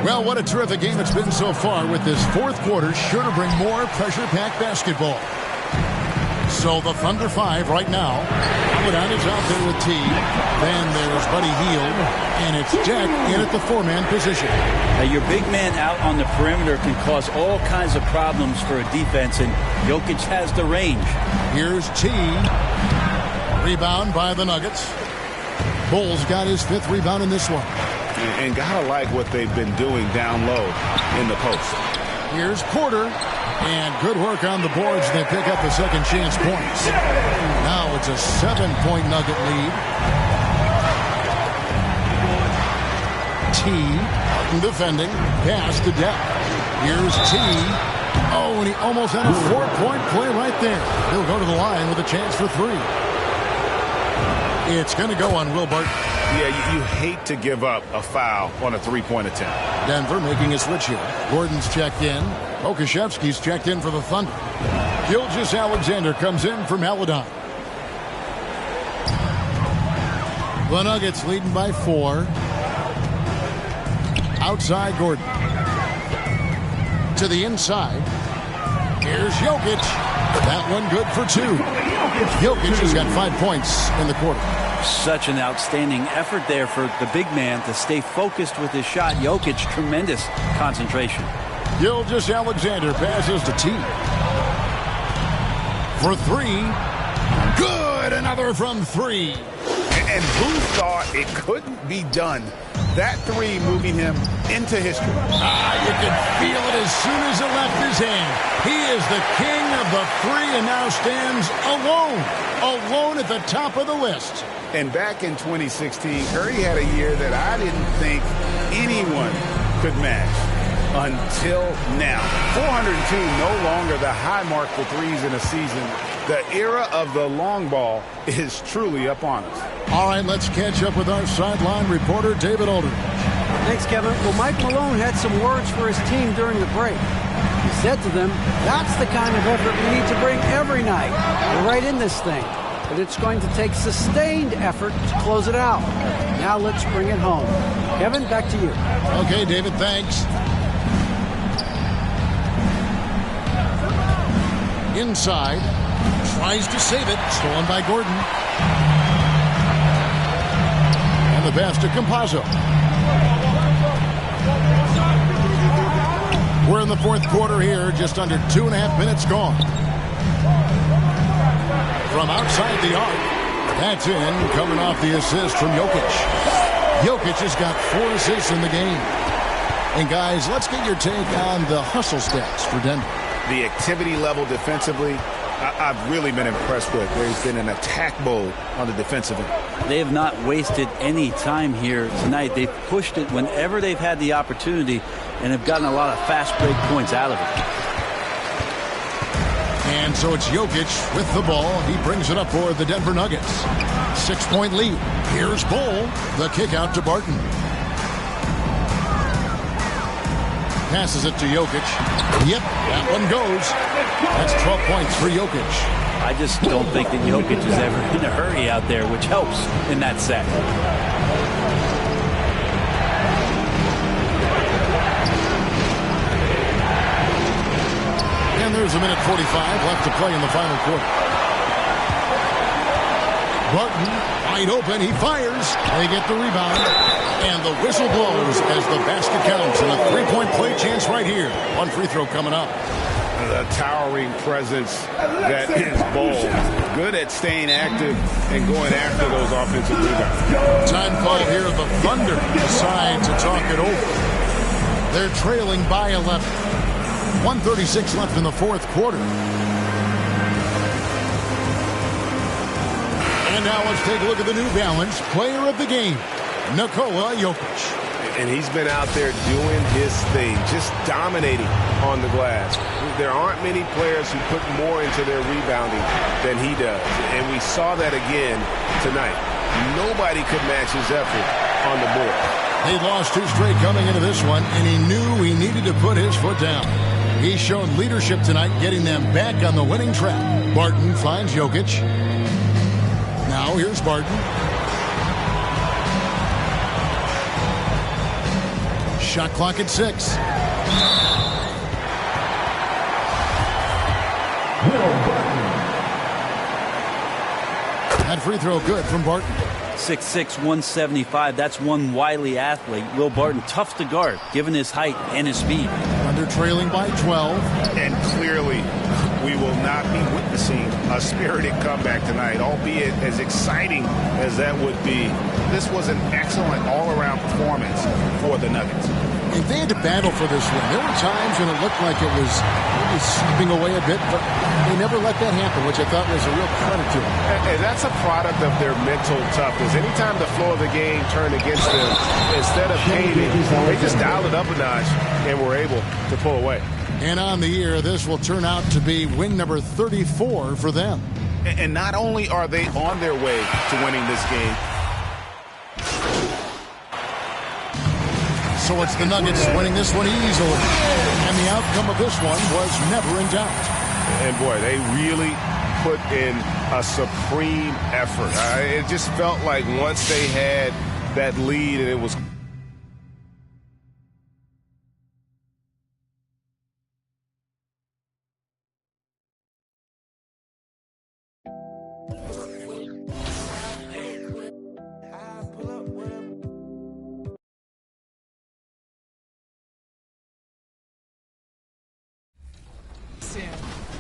Well, what a terrific game it's been so far, with this fourth quarter sure to bring more pressure-packed basketball. So the Thunder 5 right now. Amadon is out there with T. Then there's Buddy Hield. And it's Jack in at the four-man position. Your big man out on the perimeter can cause all kinds of problems for a defense, and Jokic has the range. Here's T. Rebound by the Nuggets. Bulls got his fifth rebound in this one. And gotta like what they've been doing down low in the post. Here's Porter. And good work on the boards. They pick up the second chance points. Now it's a 7-point Nugget lead. T defending. Pass to depth. Here's T. Oh, and he almost had a 4-point play right there. He'll go to the line with a chance for three. It's going to go on Will Barton. Yeah, you hate to give up a foul on a three-point attempt. Denver making a switch here. Gordon's checked in. Okashevsky's checked in for the Thunder. Gilgeous-Alexander comes in from Aladon. The Nuggets leading by 4. Outside Gordon. To the inside. Here's Jokic. That one good for 2. Jokic has got 5 points in the quarter. Such an outstanding effort there for the big man to stay focused with his shot. Jokic, tremendous concentration. Gilgeous-Alexander passes to T. For 3. Good! Another from 3. And who thought it couldn't be done? That 3 moving him into history. You could feel it as soon as it left his hand. He is the king of the 3 and now stands alone at the top of the list. And back in 2016, Curry had a year that I didn't think anyone could match until now. 402, no longer the high mark for threes in a season. The era of the long ball is truly upon us. All right, let's catch up with our sideline reporter, David Aldridge. Thanks, Kevin. Well, Mike Malone had some words for his team during the break. He said to them, that's the kind of effort we need to bring every night. We're right in this thing. But it's going to take sustained effort to close it out. Now let's bring it home. Kevin, back to you. Okay, David, thanks. Inside. Tries to save it. Stolen by Gordon. And the pass to Campazzo. We're in the fourth quarter here. Just under 2.5 minutes gone. From outside the arc. That's in. Coming off the assist from Jokic. Jokic has got 4 assists in the game. And guys, let's get your take on the hustle stats for Denver. The activity level defensively, I've really been impressed with. There's been an attack mode on the defensive end. They have not wasted any time here tonight. They've pushed it whenever they've had the opportunity and have gotten a lot of fast break points out of it. And so it's Jokic with the ball. He brings it up for the Denver Nuggets. 6-point lead. Here's Bull. The kick out to Barton. Passes it to Jokic. Yep, that one goes. That's 12 points for Jokic. I just don't think that Jokic is ever in a hurry out there, which helps in that set. And there's a minute 45 left to play in the final quarter. Barton, wide open, he fires. They get the rebound. And the whistle blows as the basket counts. And a 3-point play chance right here. One free throw coming up. The towering presence that is bold. Good at staying active and going after those offensive rebounds. Time call here. The Thunder decide to talk it over. They're trailing by 11. 1:36 left in the fourth quarter. And now let's take a look at the New Balance player of the game, Nikola Jokic. And he's been out there doing his thing, just dominating on the glass. There aren't many players who put more into their rebounding than he does. And we saw that again tonight. Nobody could match his effort on the board. He lost 2 straight coming into this one, and he knew he needed to put his foot down. He showed leadership tonight, getting them back on the winning track. Barton finds Jokic. Now here's Barton. Shot clock at 6. That free throw good from Barton. 6'6", 175. That's one wily athlete. Will Barton, tough to guard, given his height and his speed. Thunder trailing by 12. And clearly, we will not be witnessing a spirited comeback tonight, albeit as exciting as that would be. This was an excellent all-around performance for the Nuggets. And they had to battle for this win. There were times when it looked like it was maybe slipping away a bit, but they never let that happen, which I thought was a real credit to them. And that's a product of their mental toughness. Anytime the flow of the game turned against them, instead of caving, they just dialed it up a notch and were able to pull away. And on the year, this will turn out to be win number 34 for them. And not only are they on their way to winning this game, so it's the Nuggets winning this one easily. And the outcome of this one was never in doubt. And boy, they really put in a supreme effort. It just felt like once they had that lead and it was...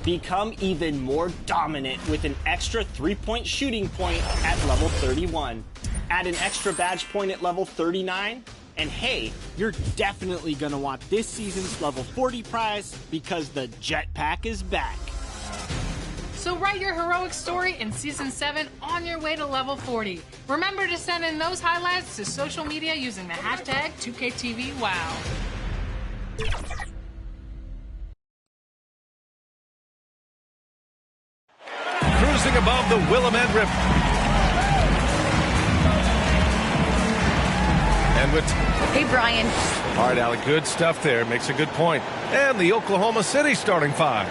Become even more dominant with an extra 3-point shooting point at level 31. Add an extra badge point at level 39. And hey, you're definitely going to want this season's level 40 prize because the jetpack is back. So write your heroic story in Season 7 on your way to level 40. Remember to send in those highlights to social media using the hashtag 2KTVWow. Cruising above the Willamette River. And with... Hey, Brian. All right, Alec, good stuff there. Makes a good point. And the Oklahoma City starting five.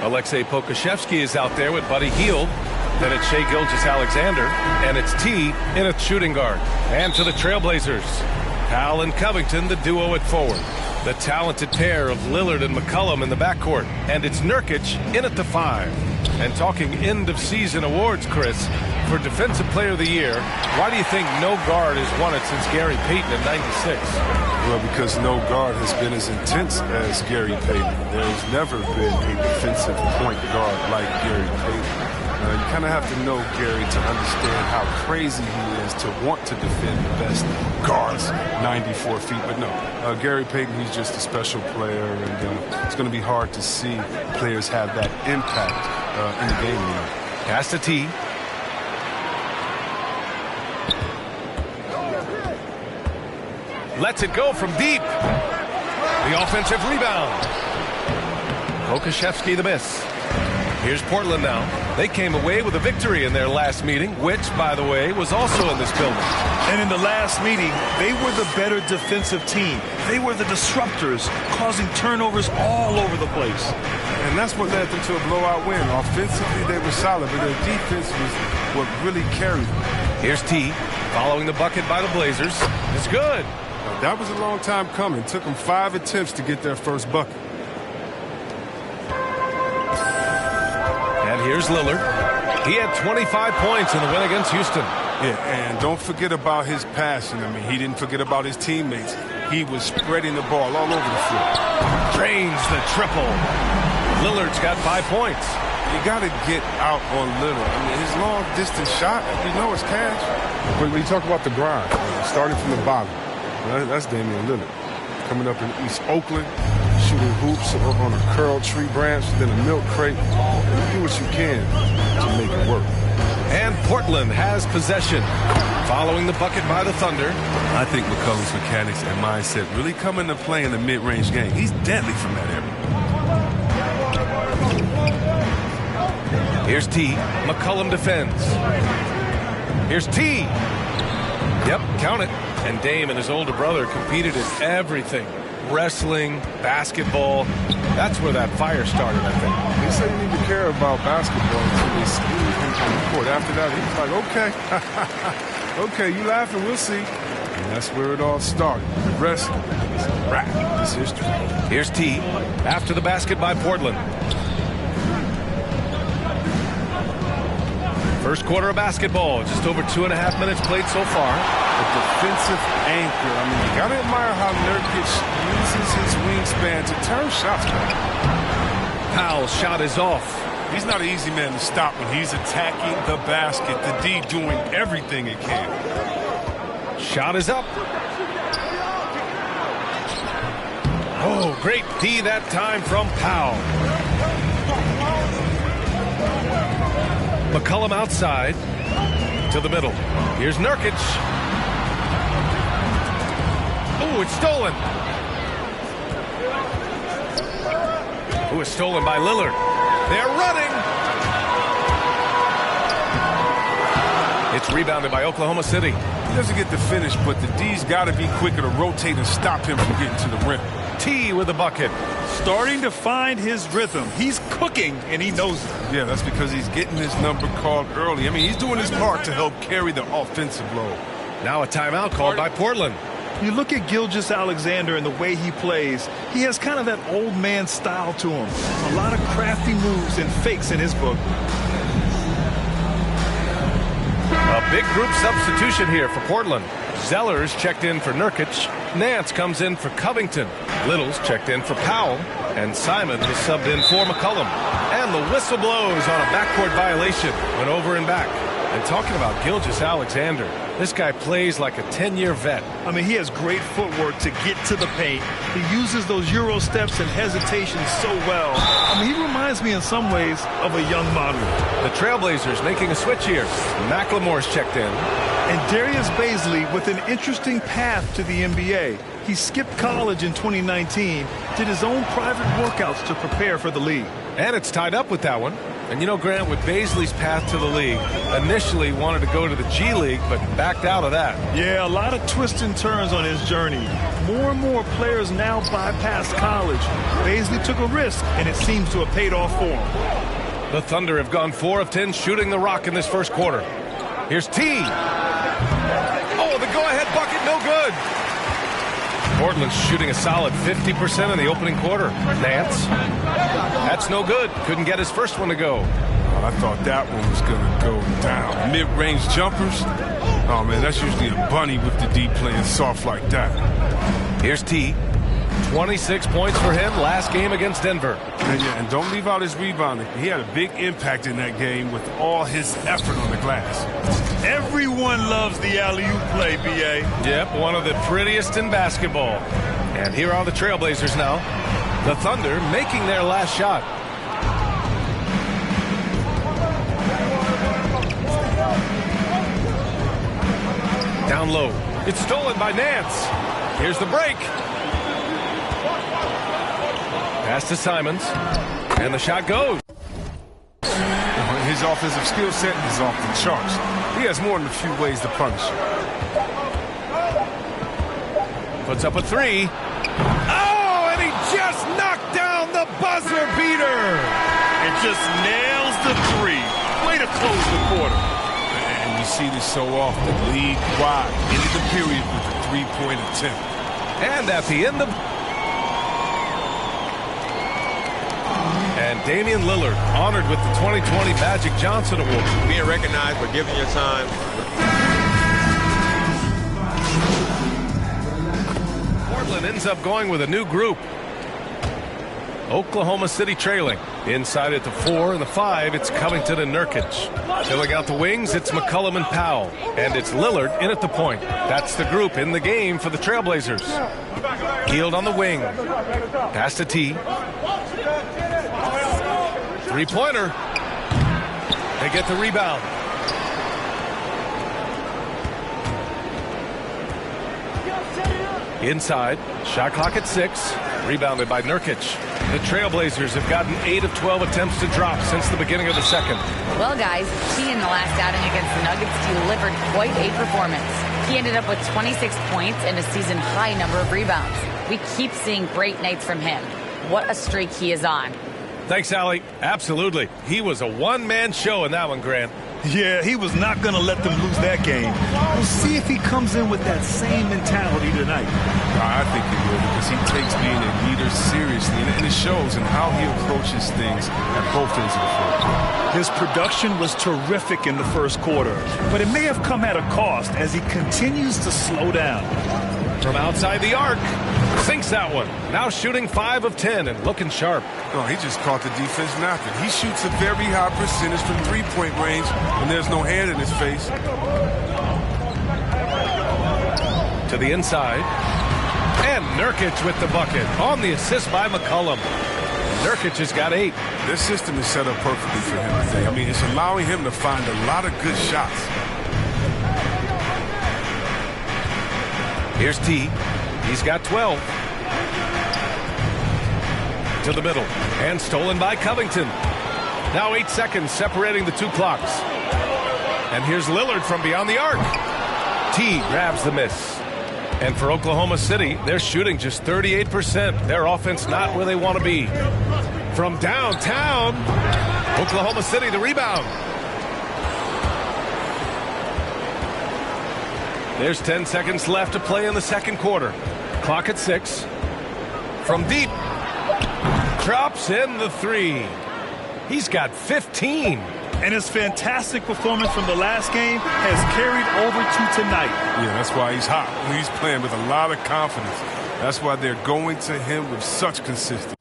Alexei Pokusevski is out there with Buddy Hield. Then it's Shai Gilgeous-Alexander. And it's T in a shooting guard. And to the Trailblazers, Powell and Covington, the duo at forward. The talented pair of Lillard and McCollum in the backcourt. And it's Nurkic in at the 5. And talking end-of-season awards, Chris, for Defensive Player of the Year, why do you think no guard has won it since Gary Payton in '96? Well, because no guard has been as intense as Gary Payton. There's never been a defensive point guard like Gary Payton. You kind of have to know Gary to understand how crazy he is to want to defend the best guards 94 feet. But no, Gary Payton, he's just a special player, and it's going to be hard to see players have that impact in the game. Pass to T. Lets it go from deep. The offensive rebound. Pokusevski the miss. Here's Portland now. They came away with a victory in their last meeting, which, by the way, was also in this building. And in the last meeting, they were the better defensive team. They were the disruptors, causing turnovers all over the place. And that's what led them to a blowout win. Offensively, they were solid, but their defense was what really carried them. Here's T, following the bucket by the Blazers. It's good. That was a long time coming. It took them 5 attempts to get their first bucket. And here's Lillard. He had 25 points in the win against Houston. Yeah, and don't forget about his passing. I mean, he didn't forget about his teammates. He was spreading the ball all over the floor. Drains the triple. Lillard's got 5 points. You got to get out on Lillard. I mean, his long-distance shot, you know it's cash. But when you talk about the grind, starting from the bottom, that's Damian Lillard. Coming up in East Oakland, shooting hoops on a curled tree branch, then a milk crate. Do what you can to make it work. And Portland has possession. Following the bucket by the Thunder. I think McCollum's mechanics and mindset really come into play in the mid-range game. He's deadly from that area. Here's T. McCollum defends. Here's T. Yep, count it. And Dame and his older brother competed in everything. Wrestling, basketball. That's where that fire started, I think. He said he didn't care about basketball until they squeezed him on the court. After that, he was like, okay. Okay, you laughing, we'll see. And That's where it all started. The rest is a wrap. It's history. Here's T after the basket by Portland. First quarter of basketball, just over 2.5 minutes played so far. The defensive anchor. I mean, you got to admire how Nurkic uses his wingspan to turn shots back. Powell's shot is off. He's not an easy man to stop when he's attacking the basket. The D doing everything it can. Shot is up. Oh, great D that time from Powell. McCollum outside to the middle. Here's Nurkic. Oh, it's stolen. Oh, it's stolen by Lillard. They're running. It's rebounded by Oklahoma City. He doesn't get the finish, but the D's got to be quicker to rotate and stop him from getting to the rim. T with the bucket. Starting to find his rhythm. He's cooking, and he knows it. Yeah, that's because he's getting his number called early. I mean, he's doing his part to help carry the offensive load. Now a timeout called by Portland. You look at Gilgeous-Alexander and the way he plays, he has kind of that old man style to him. A lot of crafty moves and fakes in his book. A big group substitution here for Portland. Zeller's checked in for Nurkic. Nance comes in for Covington. Little's checked in for Powell. And Simon was subbed in for McCollum. And the whistle blows on a backcourt violation. Went over and back. And talking about Gilgeous-Alexander, this guy plays like a 10-year vet. I mean, he has great footwork to get to the paint. He uses those Euro steps and hesitations so well. I mean, he reminds me in some ways of a young Monroe. The Trailblazers making a switch here. McLemore's checked in. And Darius Bazley with an interesting path to the NBA. He skipped college in 2019, did his own private workouts to prepare for the league. And it's tied up with that one. And you know, Grant, with Bazley's path to the league, initially wanted to go to the G League, but backed out of that. Yeah, a lot of twists and turns on his journey. More and more players now bypass college. Bazley took a risk, and it seems to have paid off for him. The Thunder have gone 4 of 10 shooting the rock in this first quarter. Here's T. Oh, the go-ahead bucket, no good. Portland's shooting a solid 50% in the opening quarter. Nance. That's no good. Couldn't get his first one to go. Oh, I thought that one was going to go down. Mid-range jumpers. Oh, man, that's usually a bunny with the D playing soft like that. Here's T. 26 points for him last game against Denver. And don't leave out his rebounding. He had a big impact in that game with all his effort on the glass. Everyone loves the alley-oop play, B.A. Yep, one of the prettiest in basketball. And here are the Trailblazers now. The Thunder making their last shot. Down low. It's stolen by Nance. Here's the break. Pass to Simons. And the shot goes. His offensive skill set is off the charts. He has more than a few ways to punish you. Puts up a three. Oh, and he just knocked down the buzzer beater. And just nails the three. Way to close the quarter. And you see this so often. League-wide. Into the period with a three-point attempt. And at the end of... And Damian Lillard honored with the 2020 Magic Johnson Award. Being recognized for giving your time. Portland ends up going with a new group. Oklahoma City trailing. Inside at the 4 and the 5, it's Covington and Nurkic. Filling out the wings, it's McCollum and Powell. And it's Lillard in at the point. That's the group in the game for the Trailblazers. Hield on the wing. Pass to T. Three-pointer. They get the rebound. Inside. Shot clock at 6. Rebounded by Nurkic. The Trailblazers have gotten 8 of 12 attempts to drop since the beginning of the second. Well, guys, T in the last outing against the Nuggets delivered quite a performance. He ended up with 26 points and a season-high number of rebounds. We keep seeing great nights from him. What a streak he is on. Thanks, Allie. Absolutely. He was a one-man show in that one, Grant. Yeah, he was not going to let them lose that game. We'll see if he comes in with that same mentality tonight. I think he will, because he takes being a leader seriously, and it shows in how he approaches things at both ends of the floor. His production was terrific in the first quarter, but it may have come at a cost as he continues to slow down. From outside the arc, sinks that one. Now shooting 5 of 10 and looking sharp. Oh, he just caught the defense napping. He shoots a very high percentage from three-point range when there's no hand in his face. To the inside. And Nurkic with the bucket on the assist by McCollum. Nurkic has got 8. This system is set up perfectly for him today. I mean, it's allowing him to find a lot of good shots. Here's T. He's got 12. To the middle. And stolen by Covington. Now 8 seconds separating the two clocks. And here's Lillard from beyond the arc. T grabs the miss. And for Oklahoma City, they're shooting just 38%. Their offense not where they want to be. From downtown, Oklahoma City the rebound. There's 10 seconds left to play in the second quarter. Clock at 6. From deep. Drops in the 3. He's got 15. And his fantastic performance from the last game has carried over to tonight. Yeah, that's why he's hot. He's playing with a lot of confidence. That's why they're going to him with such consistency.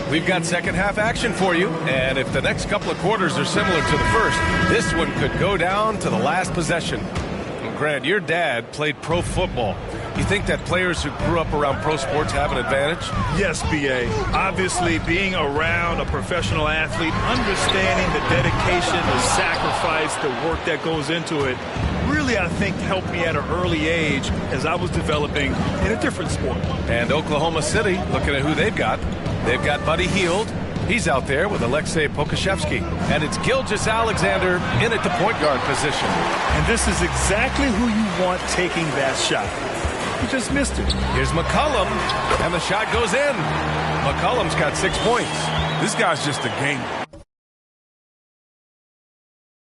We've got second half action for you, and if the next couple of quarters are similar to the first, this one could go down to the last possession. Well, Grant, your dad played pro football. You think that players who grew up around pro sports have an advantage? Yes, B.A. Obviously, being around a professional athlete, understanding the dedication, the sacrifice, the work that goes into it, really, I think, helped me at an early age as I was developing in a different sport. And Oklahoma City, looking at who they've got Buddy Hield. He's out there with Alexei Pokusevski. And it's Gilgeous-Alexander in at the point guard position. And this is exactly who you want taking that shot. He just missed it. Here's McCollum, and the shot goes in. McCollum's got 6 points. This guy's just a gamer.